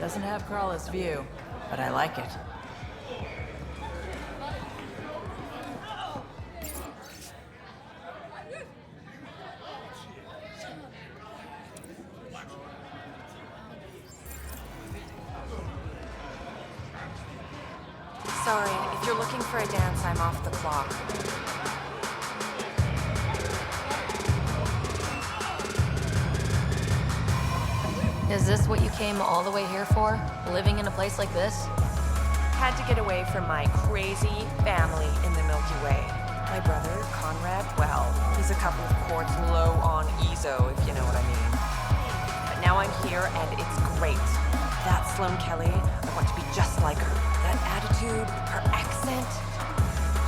Doesn't have Crawler's view, but I like it. Sorry, if you're looking for a dance, I'm off the clock. Is this what you came all the way here for? Living in a place like this? Had to get away from my crazy family in the Milky Way. My brother, Conrad, well, he's a couple of quarts low on EZO, if you know what I mean. But now I'm here and it's great. That Sloane Kelly, I want to be just like her. That attitude, her accent.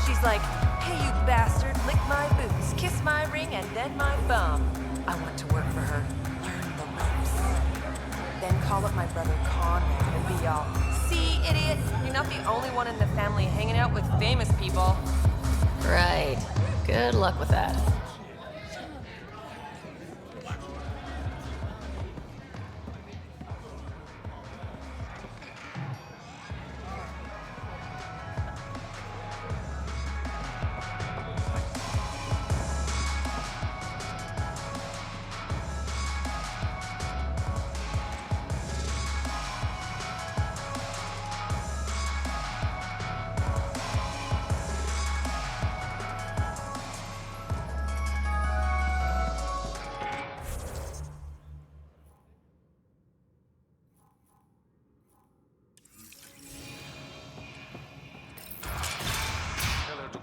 She's like, hey you bastard, lick my boots, kiss my ring, and then my bum. I want to work for her, learn the ropes. Then call up my brother Conrad and be all, see, idiot, you're not the only one in the family hanging out with famous people. Right. Good luck with that.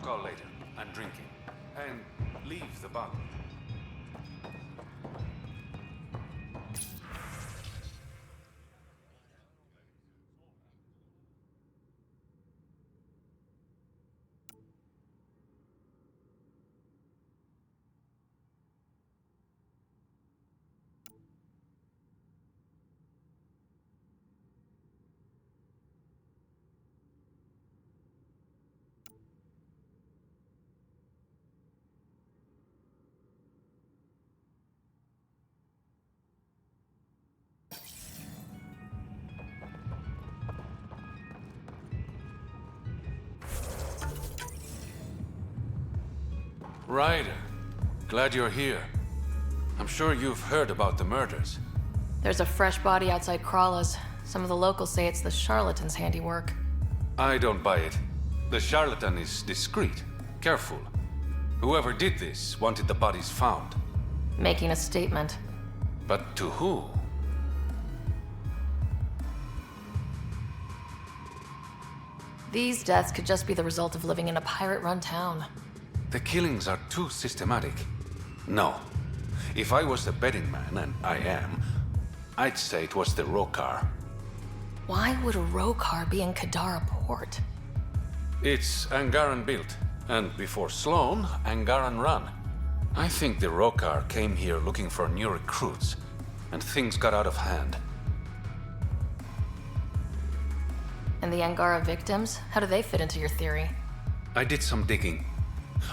Call later. I'm drinking. And leave the bottle. Ryder, glad you're here. I'm sure you've heard about the murders. There's a fresh body outside Crawler's. Some of the locals say it's the charlatan's handiwork. I don't buy it. The charlatan is discreet, careful. Whoever did this wanted the bodies found. Making a statement. But to who? These deaths could just be the result of living in a pirate-run town. The killings are too systematic. No. If I was the betting man, and I am, I'd say it was the Rokar. Why would a Rokar be in Kadara port? It's Angaran built, and before Sloane, Angaran run. I think the Rokar came here looking for new recruits, and things got out of hand. And the Angara victims? How do they fit into your theory? I did some digging.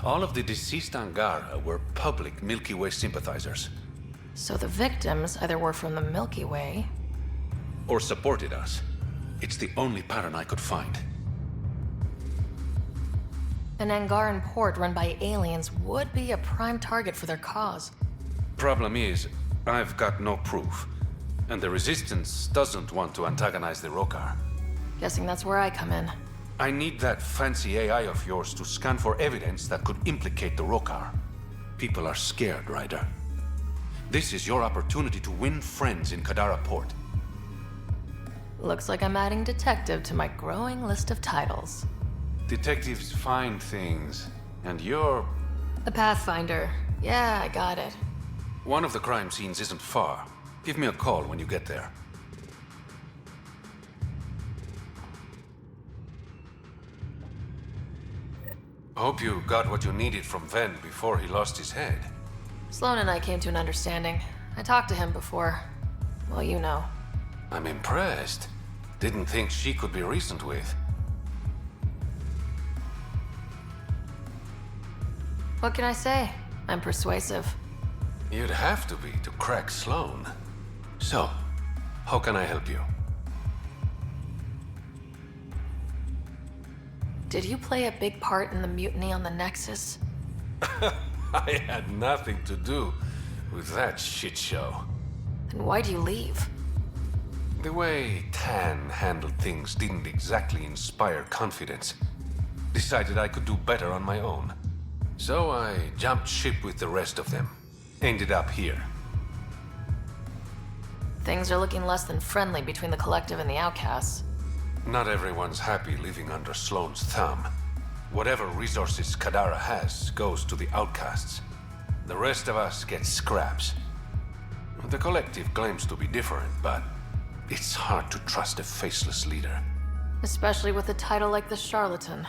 All of the deceased Angara were public Milky Way sympathizers. So the victims either were from the Milky Way... or supported us. It's the only pattern I could find. An Angaran port run by aliens would be a prime target for their cause. Problem is, I've got no proof. And the Resistance doesn't want to antagonize the Rokar. Guessing that's where I come in. I need that fancy AI of yours to scan for evidence that could implicate the Rokar. People are scared, Ryder. This is your opportunity to win friends in Kadara Port. Looks like I'm adding detective to my growing list of titles. Detectives find things, and you're... The Pathfinder. Yeah, I got it. One of the crime scenes isn't far. Give me a call when you get there. Hope you got what you needed from Ven before he lost his head. Sloane and I came to an understanding. I talked to him before. Well, you know. I'm impressed. Didn't think she could be reasoned with. What can I say? I'm persuasive. You'd have to be to crack Sloane. So, how can I help you? Did you play a big part in the mutiny on the Nexus? I had nothing to do with that shit show. Then why'd you leave? The way Tan handled things didn't exactly inspire confidence. Decided I could do better on my own. So I jumped ship with the rest of them. Ended up here. Things are looking less than friendly between the Collective and the Outcasts. Not everyone's happy living under Sloane's thumb. Whatever resources Kadara has goes to the Outcasts. The rest of us get scraps. The Collective claims to be different, but it's hard to trust a faceless leader. Especially with a title like the Charlatan.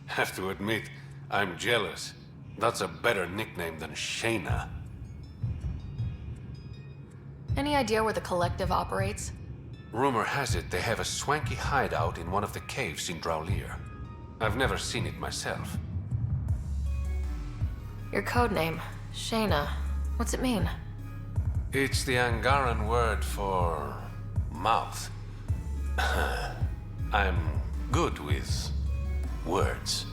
Have to admit, I'm jealous. That's a better nickname than Shayna. Any idea where the Collective operates? Rumor has it they have a swanky hideout in one of the caves in Draulir. I've never seen it myself. Your codename, Shayna. What's it mean? It's the Angaran word for mouth. I'm good with words.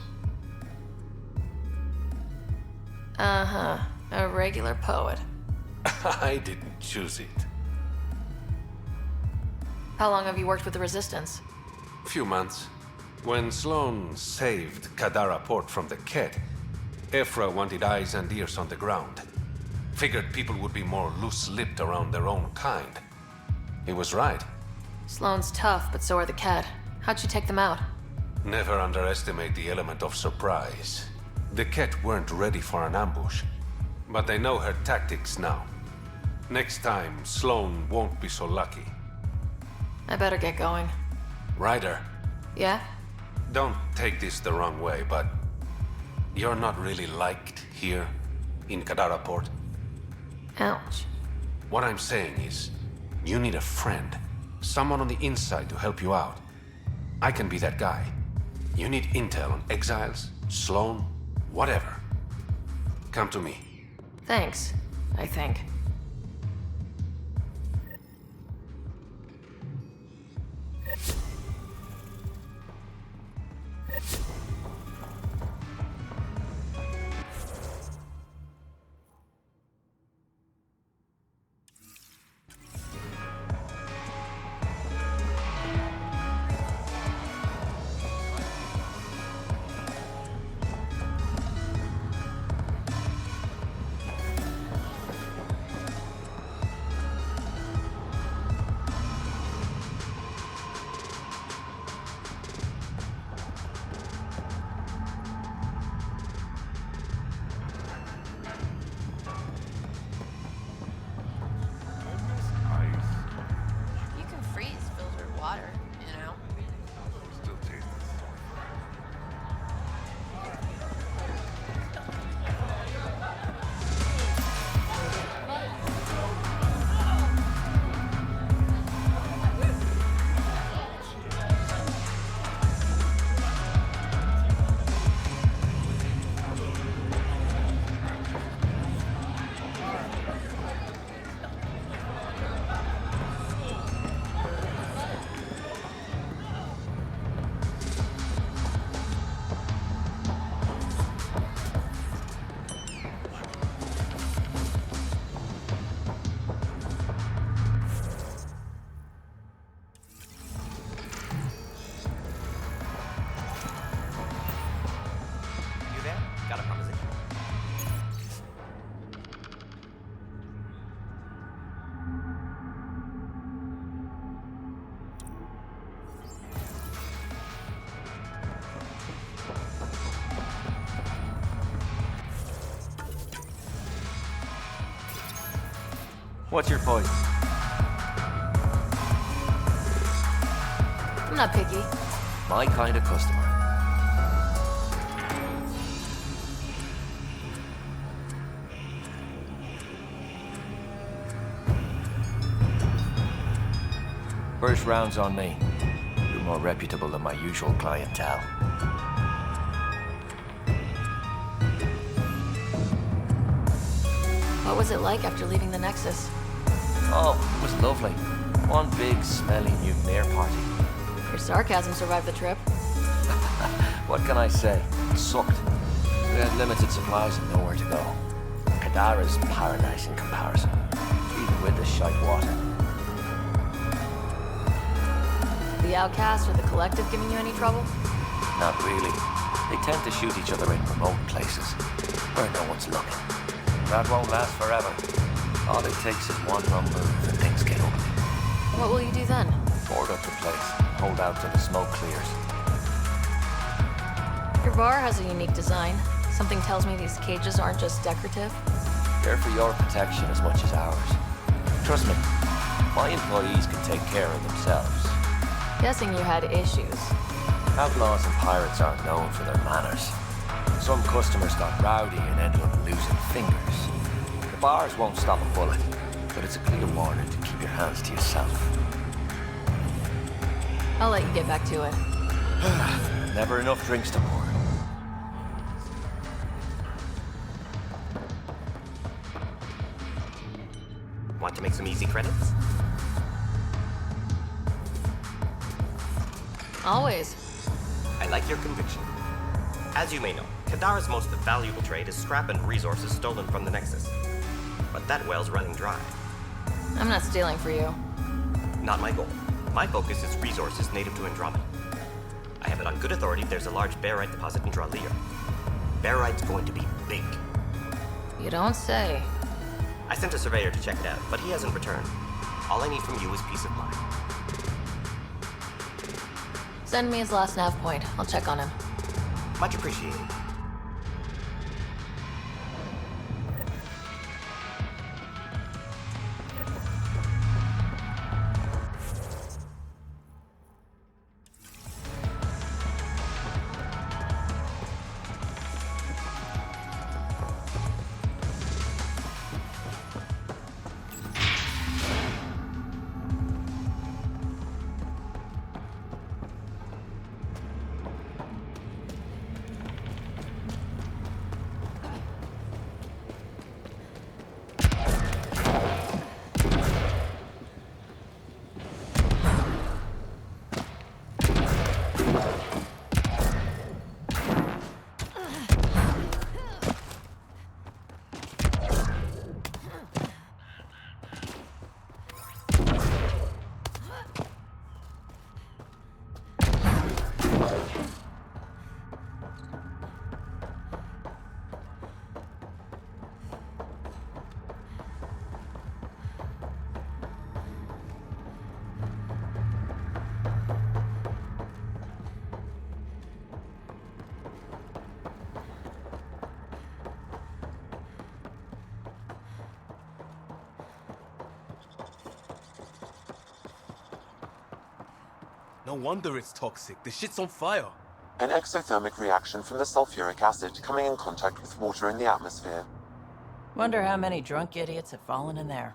Uh-huh. A regular poet. I didn't choose it. How long have you worked with the Resistance? Few months. When Sloane saved Kadara Port from the Ket, Ephra wanted eyes and ears on the ground. Figured people would be more loose-lipped around their own kind. He was right. Sloane's tough, but so are the Ket. How'd you take them out? Never underestimate the element of surprise. The Ket weren't ready for an ambush, but they know her tactics now. Next time, Sloane won't be so lucky. I better get going. Ryder, Yeah? don't take this the wrong way, but you're not really liked here in Kadara Port. Ouch. What I'm saying is, you need a friend. Someone on the inside to help you out. I can be that guy. You need intel on exiles, Sloane, whatever. Come to me. Thanks, I think. You can freeze filtered water, you know? Still tastes You there? Got a proposition? What's your poison? I'm not picky. My kind of customer. First round's on me. You're more reputable than my usual clientele. What was it like after leaving the Nexus? Oh, it was lovely. One big, smelly mutineer party. Your sarcasm survived the trip. What can I say? It sucked. We had limited supplies and nowhere to go. Kadara's paradise in comparison, even with the shite water. The Outcast or the Collective giving you any trouble? Not really. They tend to shoot each other in remote places, where no one's looking. That won't last forever. All it takes is one wrong move and things get ugly. What will you do then? Board up the place, hold out till the smoke clears. Your bar has a unique design. Something tells me these cages aren't just decorative. They're for your protection as much as ours. Trust me, my employees can take care of themselves. Guessing you had issues. Outlaws and pirates aren't known for their manners. Some customers got rowdy and ended up losing fingers. The bars won't stop a bullet, but it's a clear warning to keep your hands to yourself. I'll let you get back to it. Never enough drinks to pour. Want to make some easy credits? Always. I like your conviction. As you may know, Kadara's most valuable trade is scrap and resources stolen from the Nexus. But that well's running dry. I'm not stealing for you. Not my goal. My focus is resources native to Andromeda. I have it on good authority there's a large barite deposit in Dralier. Barite's going to be big. You don't say. I sent a surveyor to check it out, but he hasn't returned. All I need from you is peace of mind. Send me his last nav point. I'll check on him. Much appreciated. No wonder it's toxic. The shit's on fire. An exothermic reaction from the sulfuric acid coming in contact with water in the atmosphere. Wonder how many drunk idiots have fallen in there.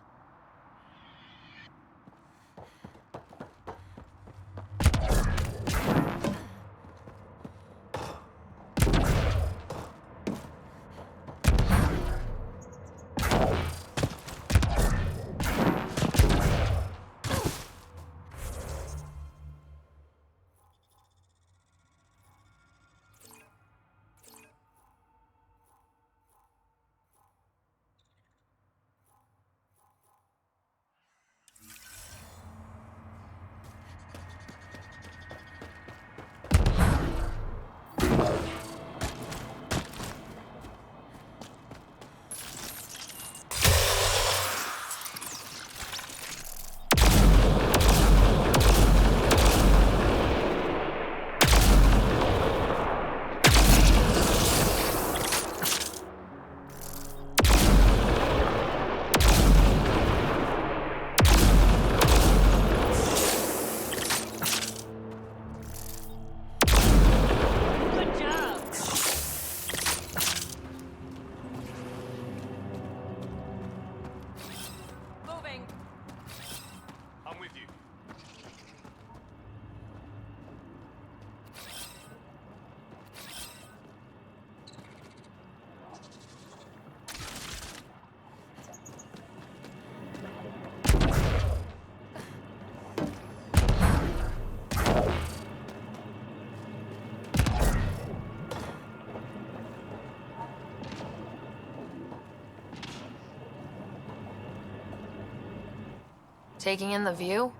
Taking in the view?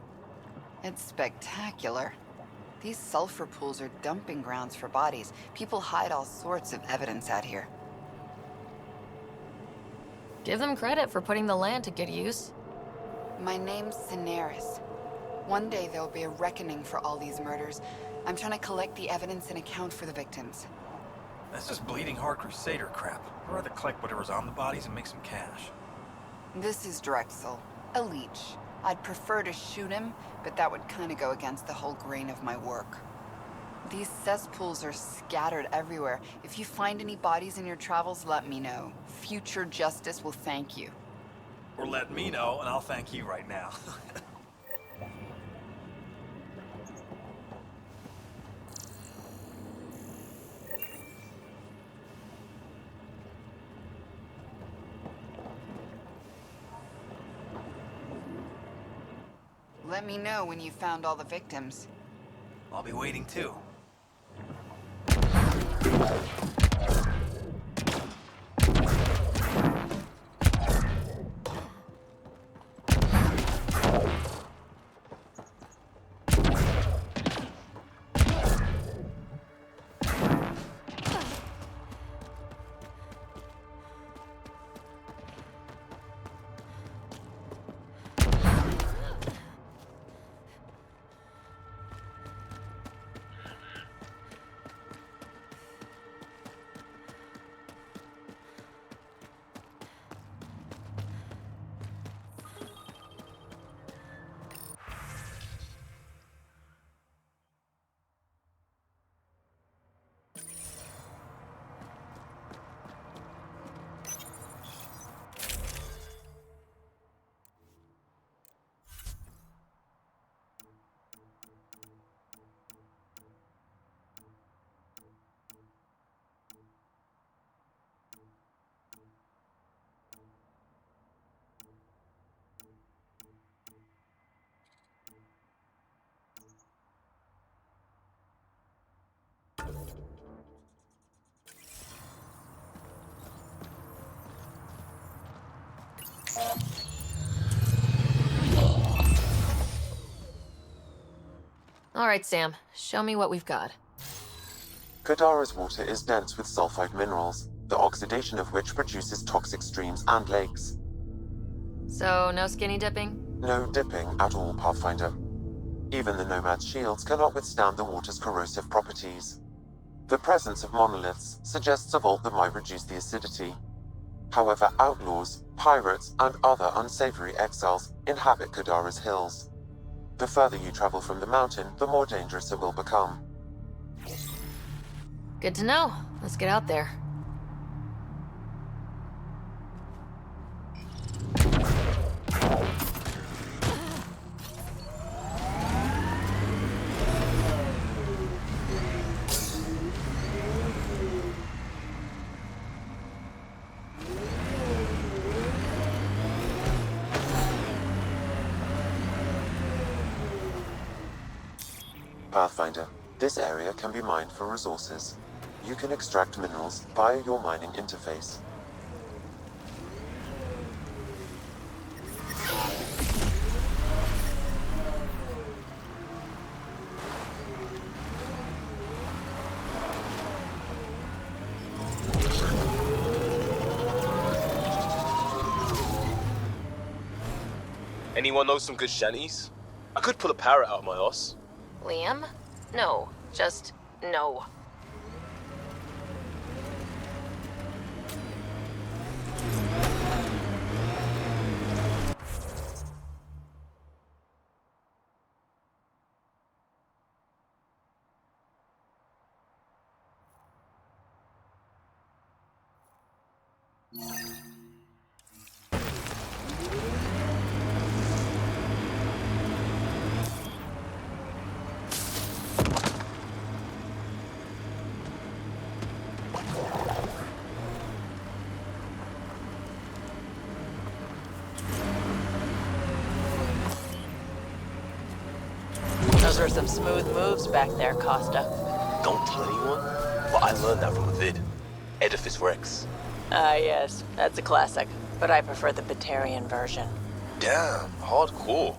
It's spectacular. These sulfur pools are dumping grounds for bodies. People hide all sorts of evidence out here. Give them credit for putting the land to good use. My name's Cineris. One day there'll be a reckoning for all these murders. I'm trying to collect the evidence and account for the victims. That's just bleeding heart crusader crap. I'd rather collect whatever's on the bodies and make some cash. This is Drexel, a leech. I'd prefer to shoot him, but that would kind of go against the whole grain of my work. These cesspools are scattered everywhere. If you find any bodies in your travels, let me know. Future justice will thank you. Or let me know, and I'll thank you right now. Let me know when you found all the victims. I'll be waiting too. All right, Sam. Show me what we've got. Kadara's water is dense with sulfide minerals, the oxidation of which produces toxic streams and lakes. So, no skinny dipping? No dipping at all, Pathfinder. Even the Nomad's shields cannot withstand the water's corrosive properties. The presence of monoliths suggests a vault that might reduce the acidity. However, outlaws, pirates, and other unsavory exiles inhabit Kadara's hills. The further you travel from the mountain, the more dangerous it will become. Good to know. Let's get out there. Pathfinder, this area can be mined for resources. You can extract minerals via your mining interface. Anyone know some good shanties? I could pull a parrot out of my ass. Liam? No. Just no. Those were some smooth moves back there, Costa. Don't tell anyone, but I learned that from a vid. Edifice Rex. Ah, yes. That's a classic. But I prefer the Batarian version. Damn, hardcore.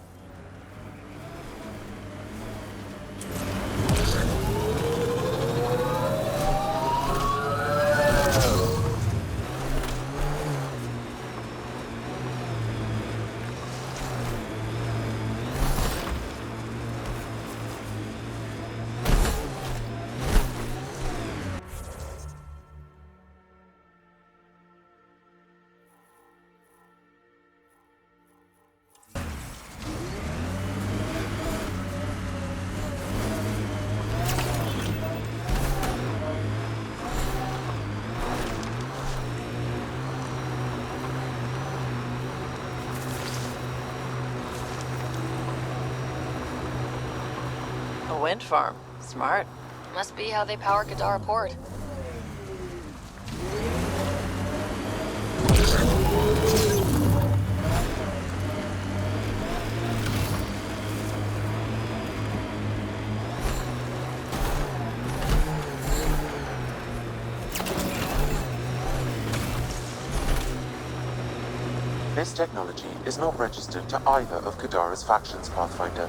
wind farm. Smart. Must be how they power Kadara Port. This technology is not registered to either of Kadara's factions, Pathfinder.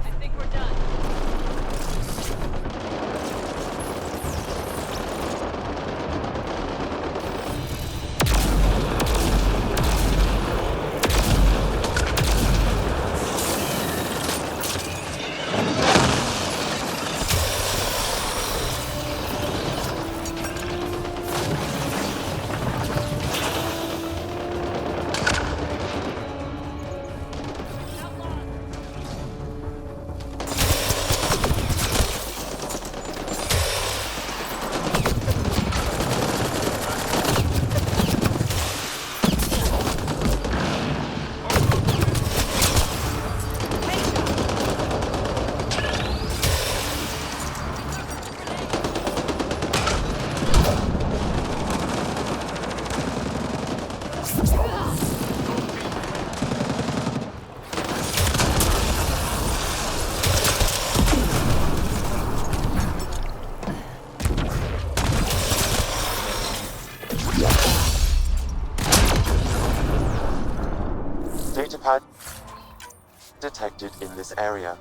I think we're done. Datapad detected in this area.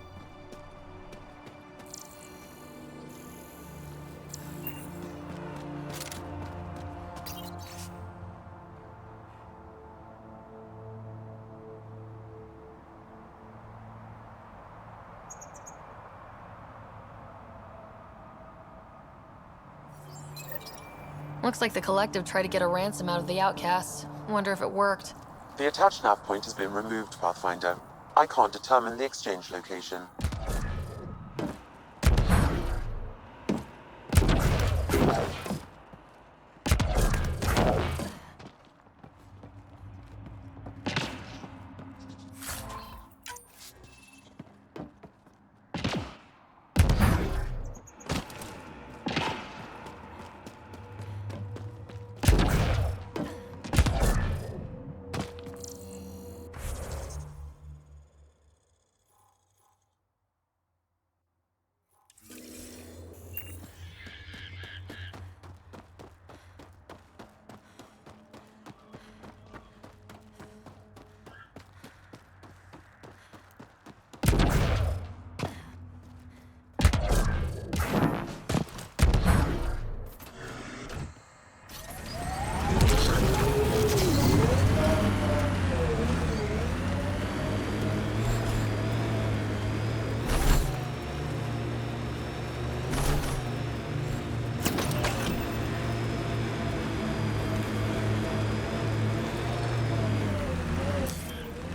Looks like the Collective tried to get a ransom out of the outcasts. Wonder if it worked. The attached nav point has been removed, Pathfinder. I can't determine the exchange location.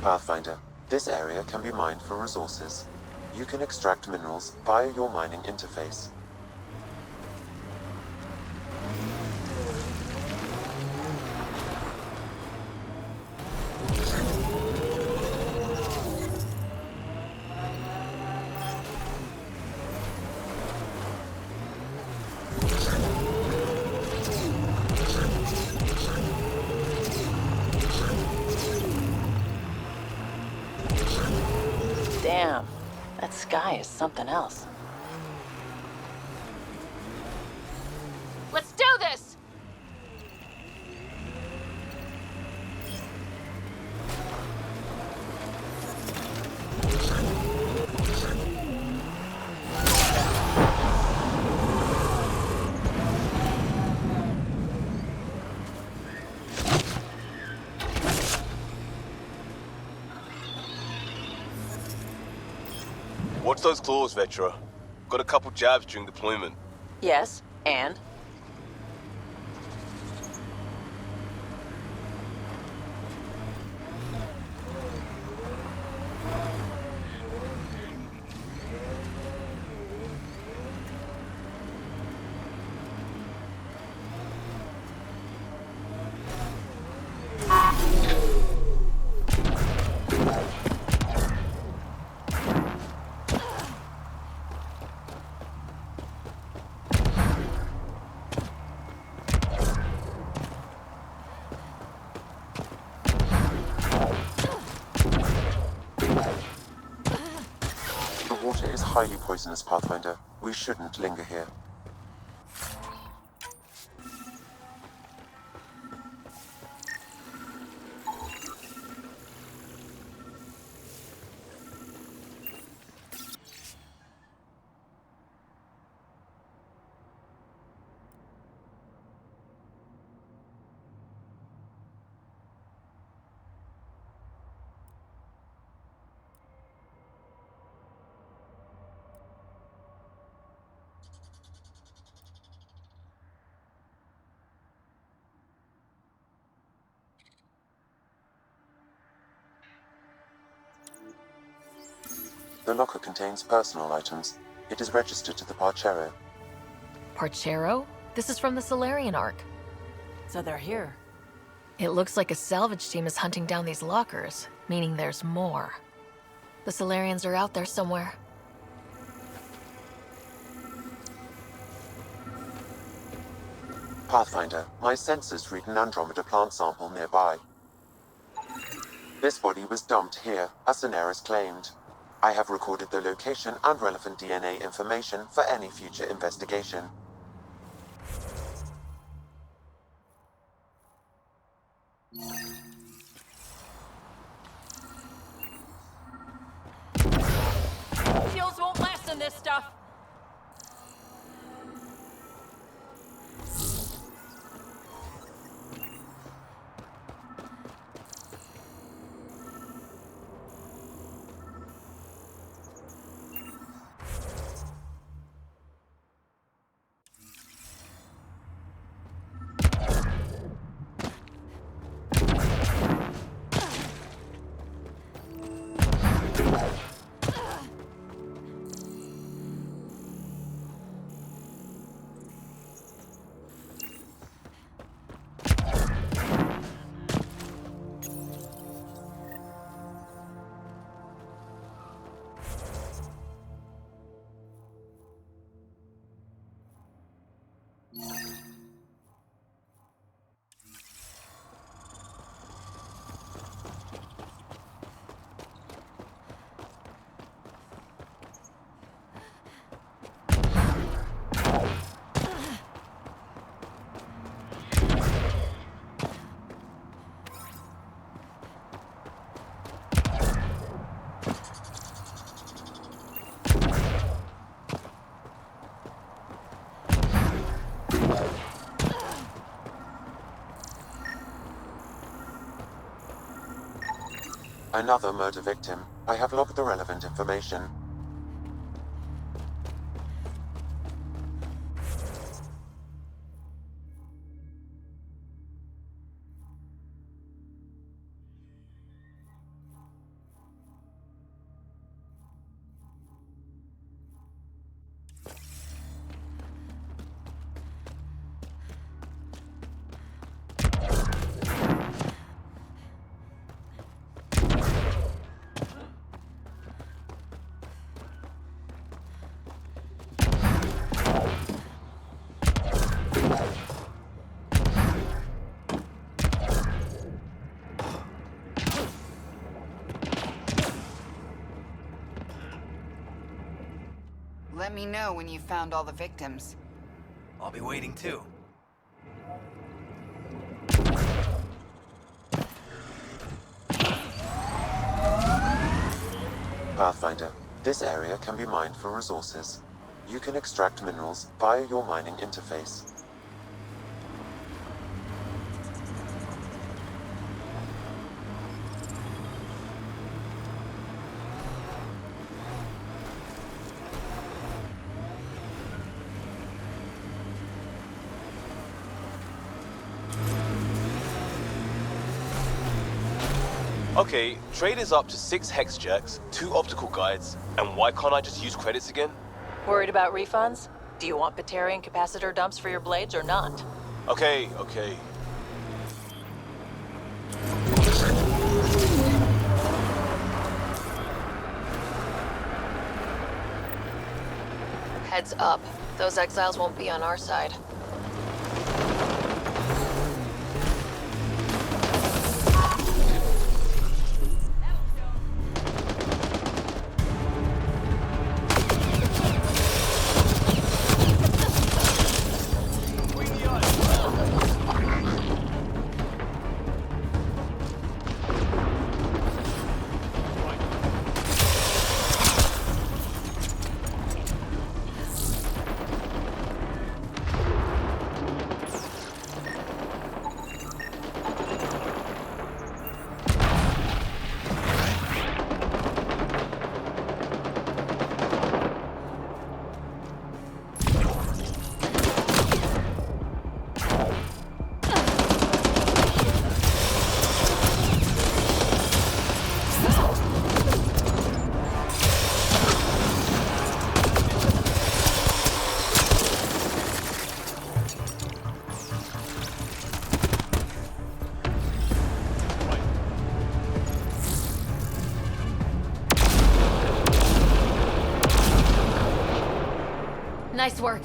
Pathfinder, this area can be mined for resources. You can extract minerals via your mining interface. Damn, that sky is something else. Let's do this! Watch those claws, Vetra. Got a couple jabs during deployment. Yes, and? highly poisonous, Pathfinder. We shouldn't linger here. The locker contains personal items. It is registered to the Parchero. Parchero? This is from the Solarian Ark. So they're here. It looks like a salvage team is hunting down these lockers, meaning there's more. The Solarians are out there somewhere. Pathfinder, my sensors read an Andromeda plant sample nearby. This body was dumped here, as Soneris claimed. I have recorded the location and relevant DNA information for any future investigation. Shields won't last in this stuff. Another murder victim. I have logged the relevant information. Let me know when you found all the victims. I'll be waiting too. Pathfinder, this area can be mined for resources. You can extract minerals via your mining interface. Okay, trade is up to 6 hex jerks, 2 optical guides, and why can't I just use credits again? Worried about refunds? Do you want Batarian capacitor dumps for your blades or not? Okay. Heads up. Those exiles won't be on our side. Nice work.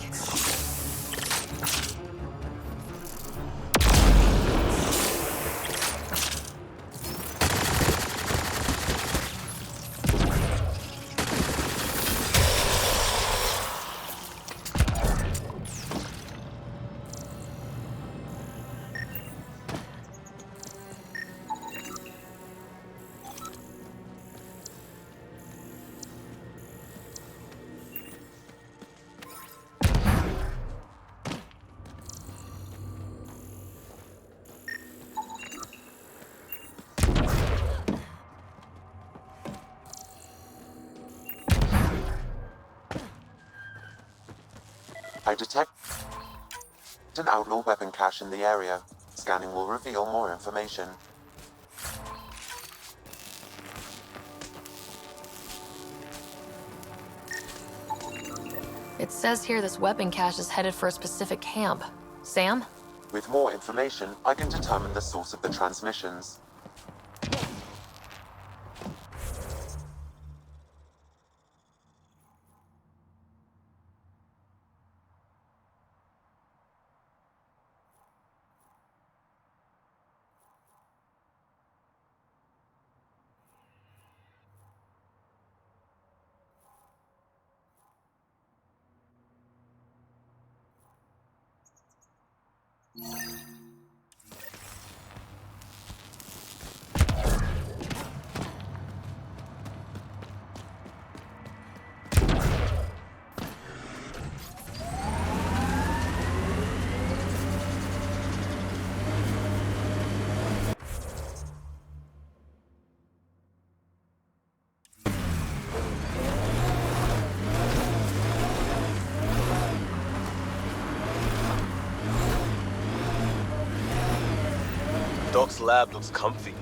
I detect an outlaw weapon cache in the area. Scanning will reveal more information. It says here this weapon cache is headed for a specific camp. Sam? With more information, I can determine the source of the transmissions. Doc's lab looks comfy.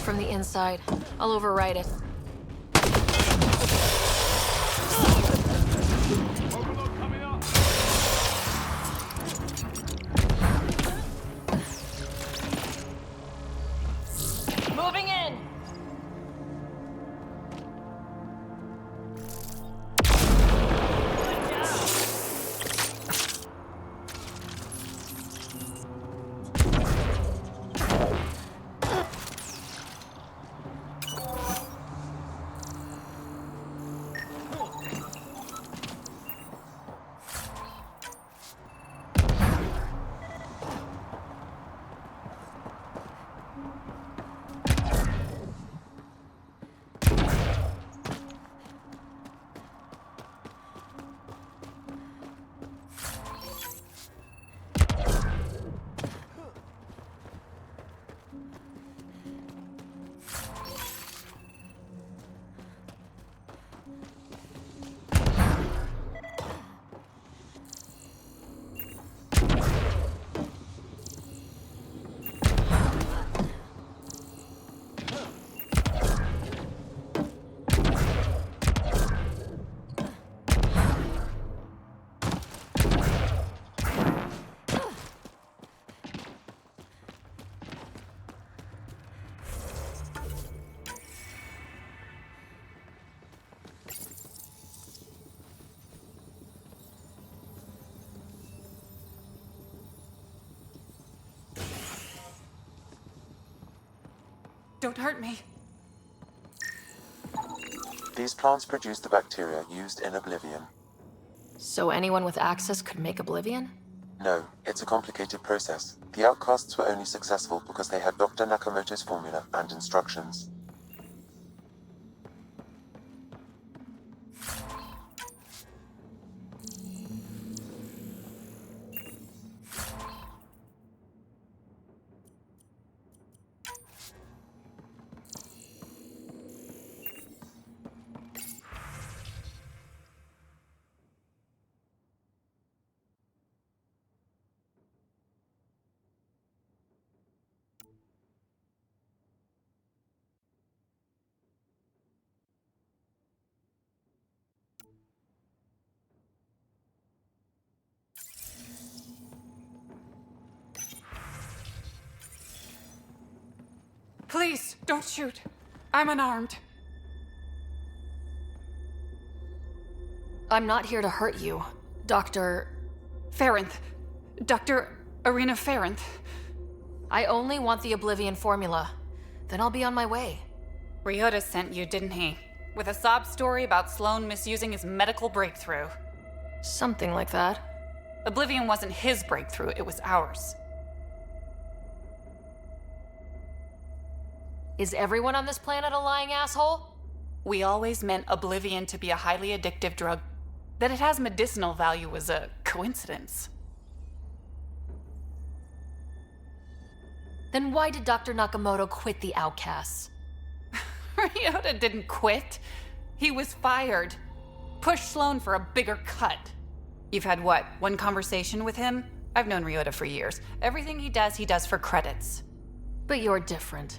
from the inside. I'll overwrite it. Moving in. Don't hurt me. These plants produce the bacteria used in Oblivion. So anyone with access could make Oblivion? No, it's a complicated process. The outcasts were only successful because they had Dr. Nakamoto's formula and instructions. Please, don't shoot. I'm unarmed. I'm not here to hurt you, Dr. Ferenth. Dr. Arena Ferenth. I only want the Oblivion formula. Then I'll be on my way. Ryota sent you, didn't he? With a sob story about Sloan misusing his medical breakthrough. Something like that. Oblivion wasn't his breakthrough, it was ours. Is everyone on this planet a lying asshole? We always meant Oblivion to be a highly addictive drug. That it has medicinal value was a coincidence. Then why did Dr. Nakamoto quit the Outcasts? Ryota didn't quit. He was fired. Pushed Sloan for a bigger cut. You've had what, one conversation with him? I've known Ryota for years. Everything he does for credits. But you're different.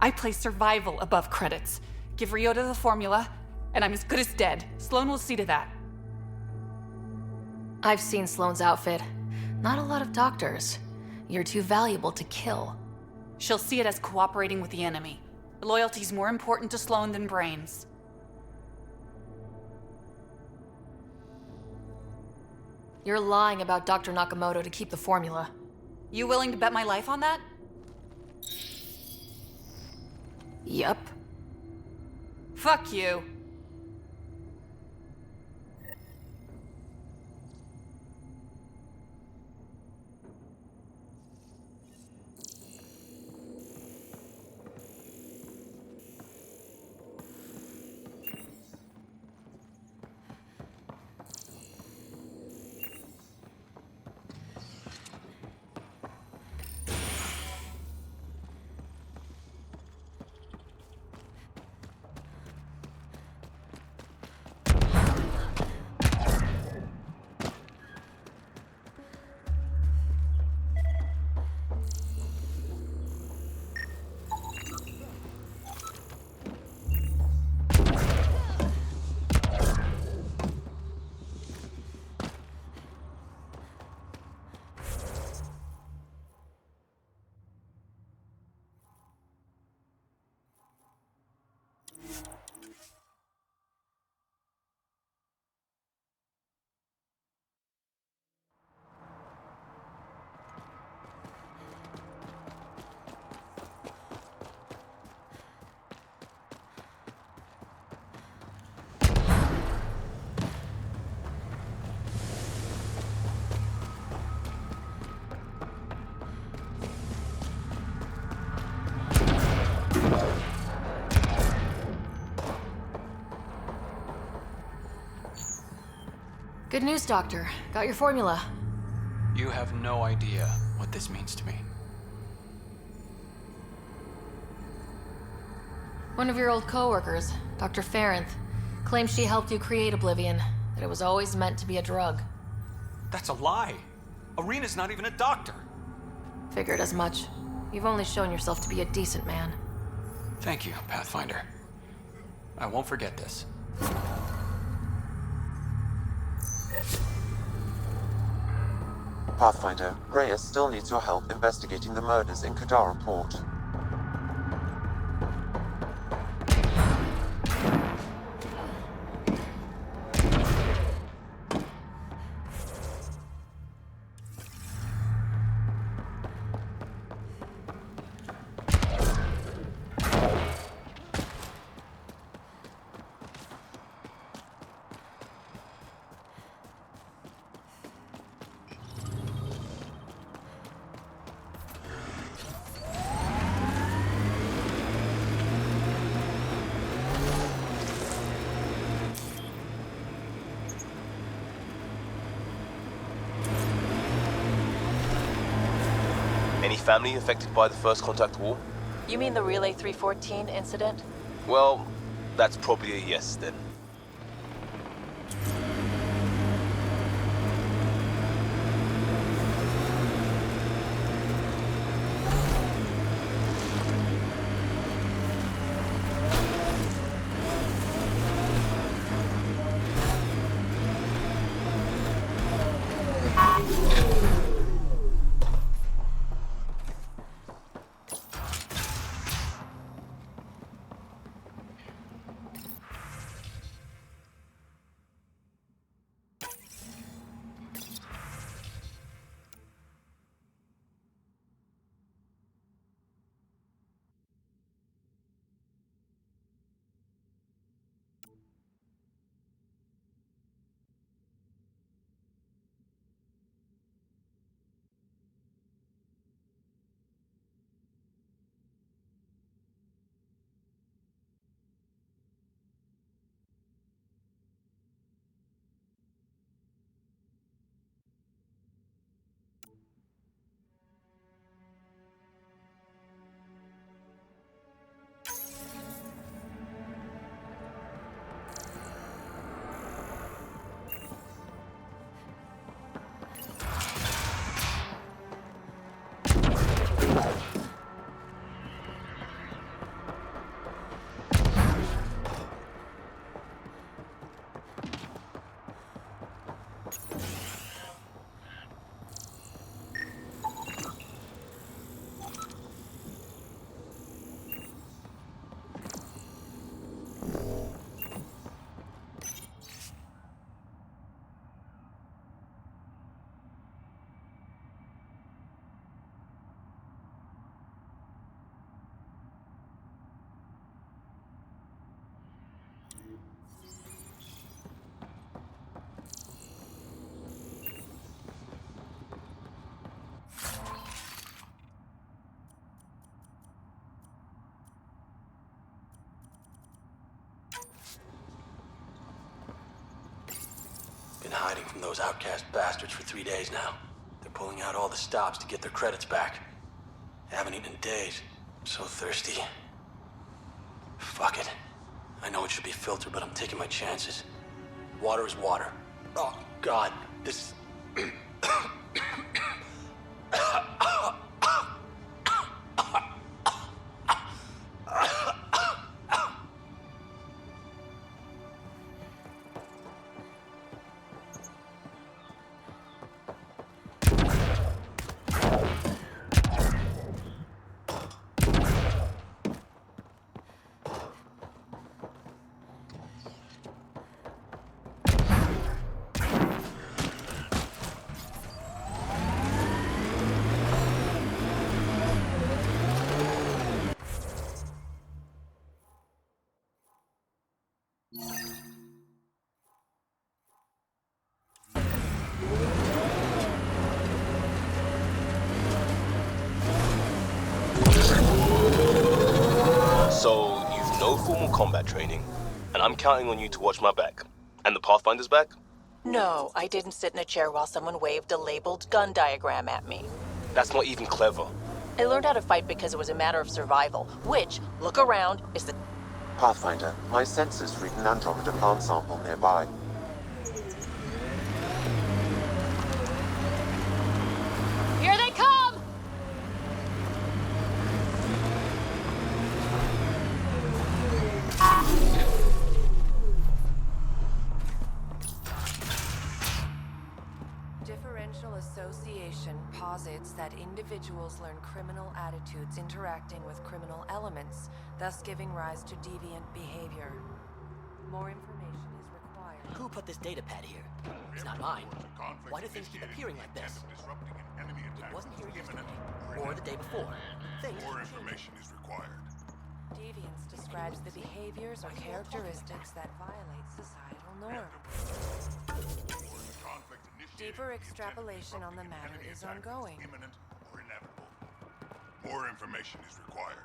I place survival above credits. Give Ryota the formula, and I'm as good as dead. Sloan will see to that. I've seen Sloan's outfit. Not a lot of doctors. You're too valuable to kill. She'll see it as cooperating with the enemy. Loyalty's more important to Sloan than brains. You're lying about Dr. Nakamoto to keep the formula. You willing to bet my life on that? Yup. Fuck you. Good news, Doctor. Got your formula. You have no idea what this means to me. One of your old co-workers, Dr. Farrenth, claims she helped you create Oblivion, that it was always meant to be a drug. That's a lie. Arena's not even a doctor. Figured as much. You've only shown yourself to be a decent man. Thank you, Pathfinder. I won't forget this. Pathfinder, Reyes still needs your help investigating the murders in Kadara Port. Any family affected by the First Contact War? You mean the Relay 314 incident? Well, that's probably a yes then. Been hiding from those outcast bastards for 3 days now. They're pulling out all the stops to get their credits back. I haven't eaten in days. I'm so thirsty. Fuck it. I know it should be filtered, but I'm taking my chances. Water is water. Oh, God. This... So, you've no formal combat training, and I'm counting on you to watch my back. And the Pathfinder's back? No, I didn't sit in a chair while someone waved a labeled gun diagram at me. That's not even clever. I learned how to fight because it was a matter of survival, which, look around, is the... Pathfinder, my sensors read an Andromeda plant sample nearby. Here they come! Differential association posits that individuals learn criminal attitudes interacting with criminal elements, thus giving rise to deviant behavior. More information is required. Who put this data pad here? It's not mine. Why do things keep appearing like this? It wasn't here yesterday, or the day before. More information is required. Deviance describes the behaviors or characteristics that violate societal norms. Deeper extrapolation on the matter is ongoing. More information is required.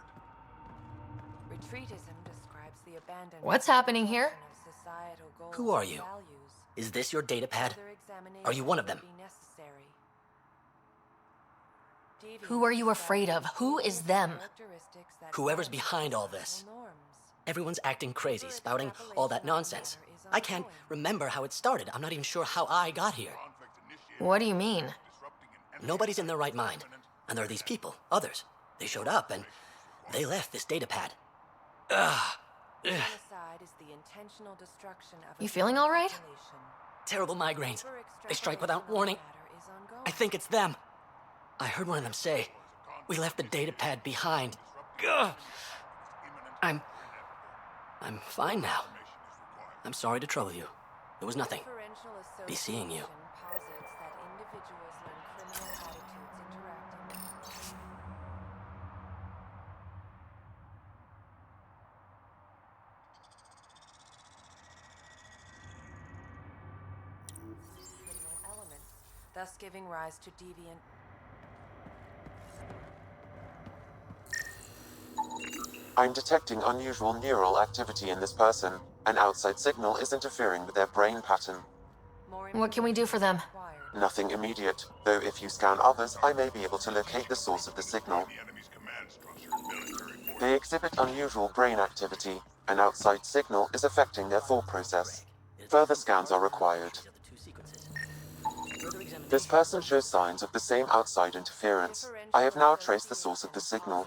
Retreatism describes the abandonment. What's happening here? of societal goals Who are and you? values. Is this your data pad? Further examination Are you one of them? would be necessary. Who are you afraid of? Who is them? Characteristics that Whoever's violate behind all this. societal norms. Everyone's acting crazy, spouting all that nonsense. I can't remember how it started. I'm not even sure how I got here. What do you mean? Nobody's in their right mind. And there are these people, others. They showed up and they left this data pad. Ugh. Genocide is the intentional destruction of a You feeling all right? population. Terrible migraines. Deeper They strike without extrapolation on the warning. matter is ongoing. I think it's them. I heard one of them say, "We left the data pad behind." Ugh. I'm fine now. I'm sorry to trouble you. It was nothing. Differential Be seeing you. association posits that individuals learn criminal attitudes interacting with criminal elements, thus giving rise to deviant. I'm detecting unusual neural activity in this person. An outside signal is interfering with their brain pattern. What can we do for them? Nothing immediate, though if you scan others, I may be able to locate the source of the signal. They exhibit unusual brain activity. An outside signal is affecting their thought process. Further scans are required. This person shows signs of the same outside interference. I have now traced the source of the signal,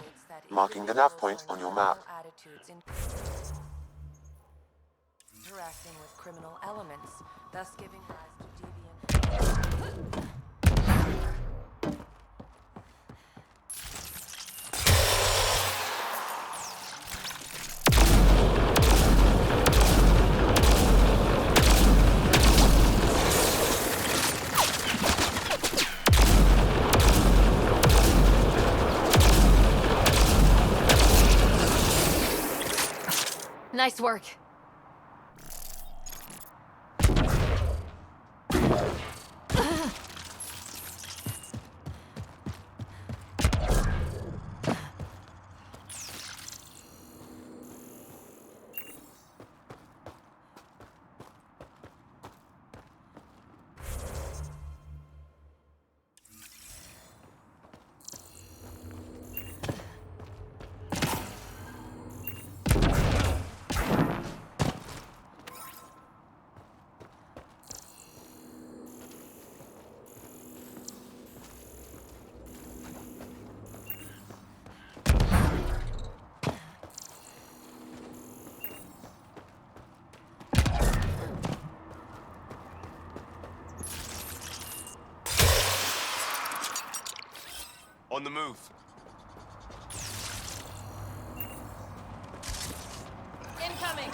marking the nav point on your map. Interacting with criminal elements, thus giving rise to deviant. Nice work. On the move. Incoming!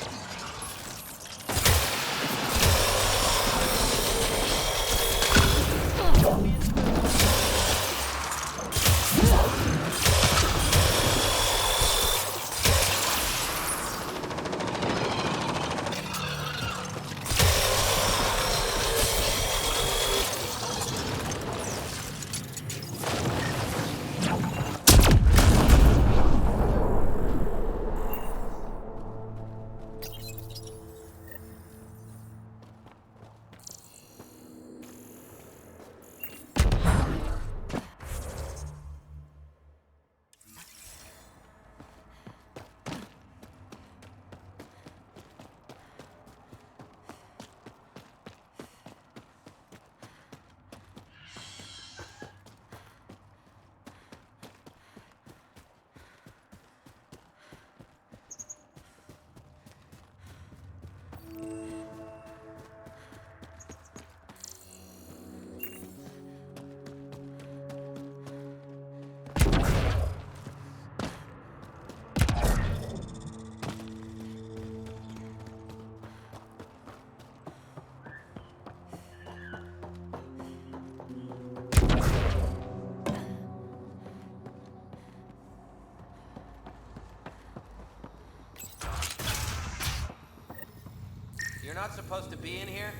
not supposed to be in here?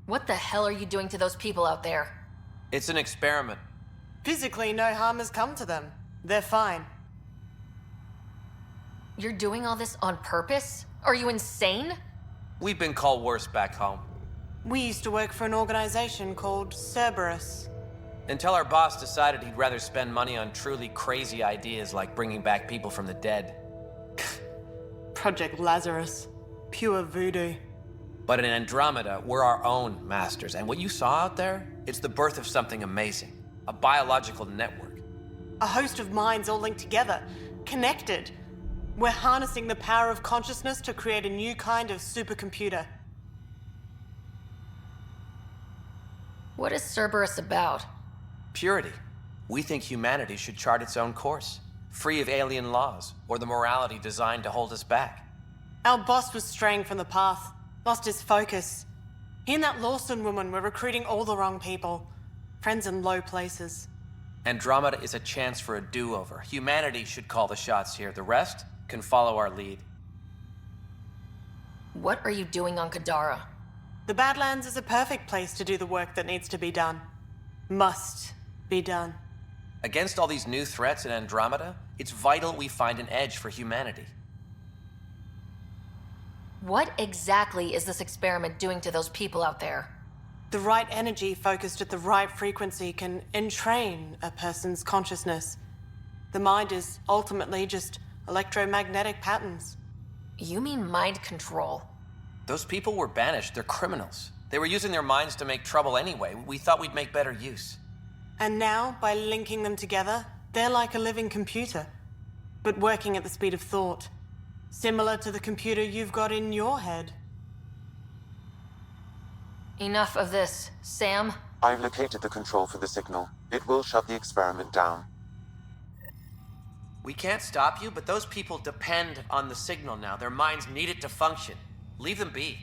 What the hell are you doing to those people out there? It's an experiment. Physically, no harm has come to them. They're fine. You're doing all this on purpose? Are you insane? We've been called worse back home. We used to work for an organization called Cerberus. Until our boss decided he'd rather spend money on truly crazy ideas like bringing back people from the dead. Project Lazarus. Pure voodoo. But in Andromeda, we're our own masters. And what you saw out there, it's the birth of something amazing. A biological network. A host of minds all linked together. Connected. We're harnessing the power of consciousness to create a new kind of supercomputer. What is Cerberus about? Purity. We think humanity should chart its own course, free of alien laws or the morality designed to hold us back. Our boss was straying from the path, lost his focus. He and that Lawson woman were recruiting all the wrong people. Friends in low places. Andromeda is a chance for a do-over. Humanity should call the shots here. The rest can follow our lead. What are you doing on Kadara? The Badlands is a perfect place to do the work that needs to be done. Must be done. Against all these new threats in Andromeda, it's vital we find an edge for humanity. What exactly is this experiment doing to those people out there? The right energy focused at the right frequency can entrain a person's consciousness. The mind is ultimately just electromagnetic patterns. You mean mind control? Those people were banished. They're criminals. They were using their minds to make trouble anyway. We thought we'd make better use. And now, by linking them together, they're like a living computer, but working at the speed of thought. Similar to the computer you've got in your head. Enough of this. Sam? I've located the control for the signal. It will shut the experiment down. We can't stop you, but those people depend on the signal now. Their minds need it to function. Leave them be.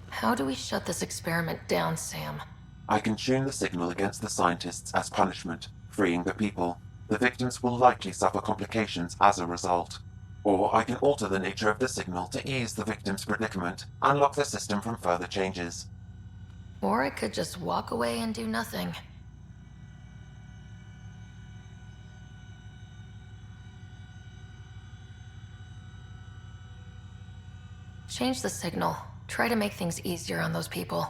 How do we shut this experiment down, Sam? I can tune the signal against the scientists as punishment, freeing the people. The victims will likely suffer complications as a result. Or I can alter the nature of the signal to ease the victim's predicament, unlock the system from further changes. Or I could just walk away and do nothing. Change the signal. Try to make things easier on those people.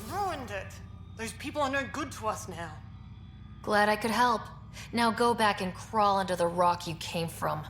Ruined it! Those people are no good to us now. Glad I could help. Now go back and crawl under the rock you came from.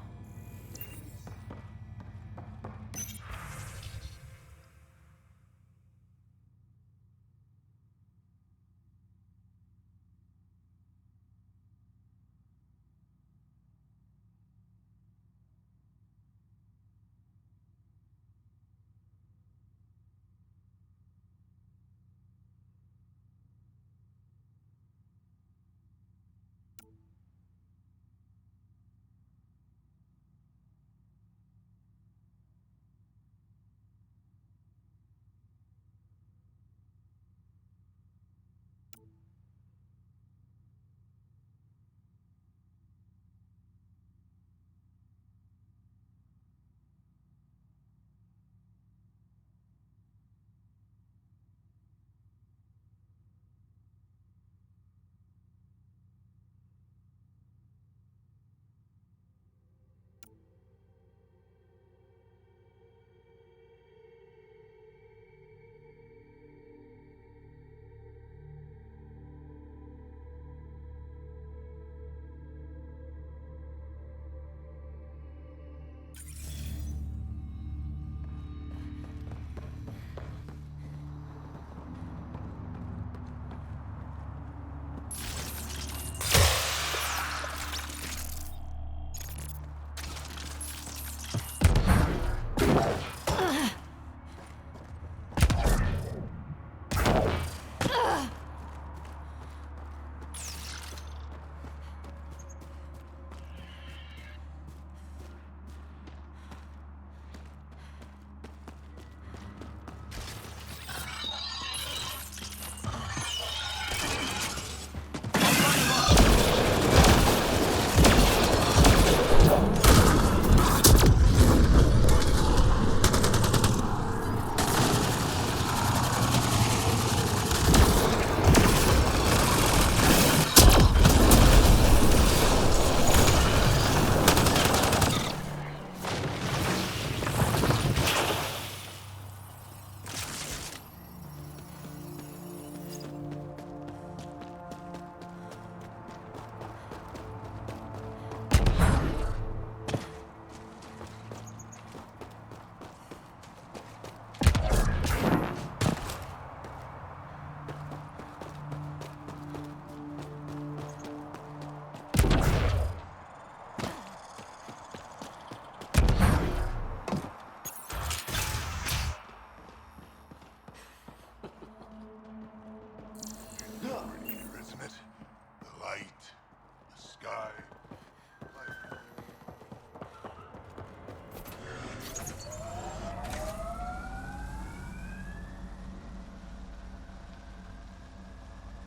sky